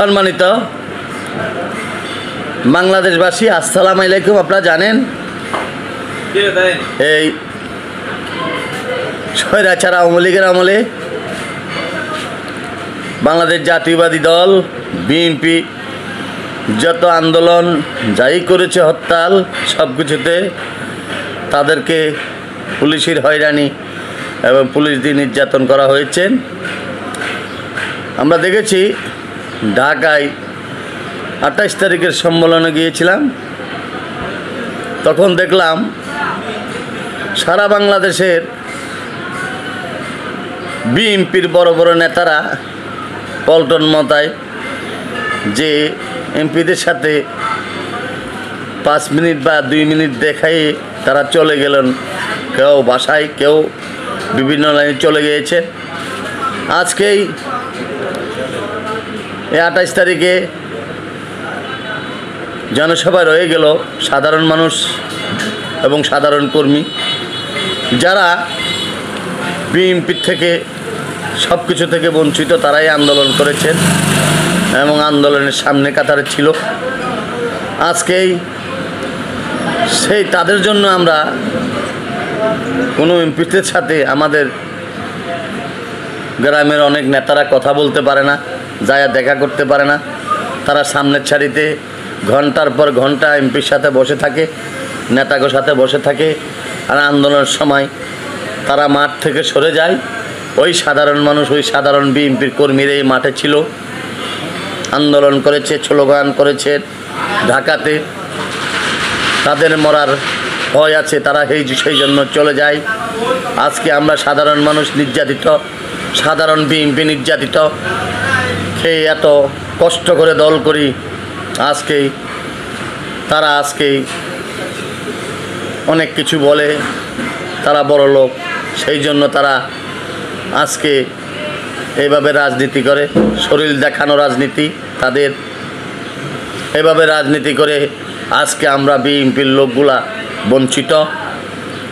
সম্মানিত বাংলাদেশবাসী, আসসালামু আলাইকুম। আপনারা জানেন এই স্বৈরাচার আওয়ামী লীগের আমলে বাংলাদেশ জাতীয়বাদী দল বিএনপি যত আন্দোলন যাই করেছে, হরতাল, সব কিছুতে তাদেরকে পুলিশের হয়রানি এবং পুলিশ দিয়ে নির্যাতন করা হয়েছে। আমরা দেখেছি ঢাকায় 28 তারিখের সম্মেলনে গিয়েছিলাম, তখন দেখলাম সারা বাংলাদেশের বিএনপির বড় বড় নেতারা পল্টন মতায় যে এমপিদের সাথে 5 মিনিট বা 2 মিনিট দেখাই তারা চলে গেলেন, কেউ বাসায়, কেউ বিভিন্ন লাইনে চলে গিয়েছে। আজকেই 28 তারিখে জনসভা রয়ে গেল সাধারণ মানুষ এবং সাধারণ কর্মী, যারা বিএনপির থেকে সব কিছু থেকে বঞ্চিত, তারাই আন্দোলন করেছেন এবং আন্দোলনের সামনে কাতারে ছিল। আজকেই সেই তাদের জন্য আমরা কোনো এমপিদের সাথে, আমাদের গ্রামের অনেক নেতারা কথা বলতে পারে না, যায় দেখা করতে পারে না, তারা সামনের সারিতে ঘন্টার পর ঘন্টা এমপির সাথে বসে থাকে, নেতাদের সাথে বসে থাকে। আর আন্দোলনের সময় তারা মাঠ থেকে সরে যায়। ওই সাধারণ মানুষ, ওই সাধারণ বিএনপির কর্মীরা এই মাঠে ছিল, আন্দোলন করেছে, স্লোগান করেছে। ঢাকাতে তাদের মরার ভয় আছে, তারা সেই জন্য চলে যায়। আজকে আমরা সাধারণ মানুষ নির্যাতিত, সাধারণ বিএনপি নির্যাতিত, খেয়ে এত কষ্ট করে দল করি, তারা আজকেই অনেক কিছু বলে, তারা বড় লোক, সেই জন্য তারা আজকে এইভাবে রাজনীতি করে, শরীর দেখানো রাজনীতি তাদের, এভাবে রাজনীতি করে আজকে আমরা বিএনপির লোকগুলা বঞ্চিত।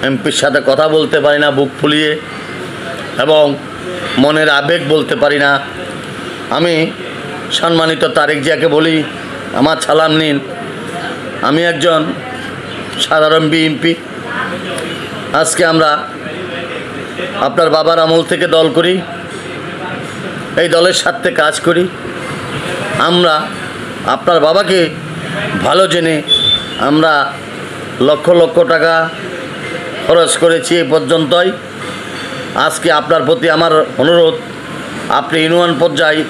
এমপির সাথে কথা বলতে পারি না বুক ফুলিয়ে, এবং মনের আবেগ বলতে পারি না। আমি সম্মানিত তারেক জিয়াকে বলি, আমার সালাম নিন, আমি একজন সাধারণ বিএনপি। আজকে আমরা আপনার বাবার আমল থেকে দল করি, এই দলের স্বার্থে কাজ করি। আমরা আপনার বাবাকে ভালো জেনে আমরা লক্ষ লক্ষ টাকা খরচ করেছি এ পর্যন্তই। আজকে আপনার প্রতি আমার অনুরোধ, আপনি ইউনিয়ন পর্যায়ে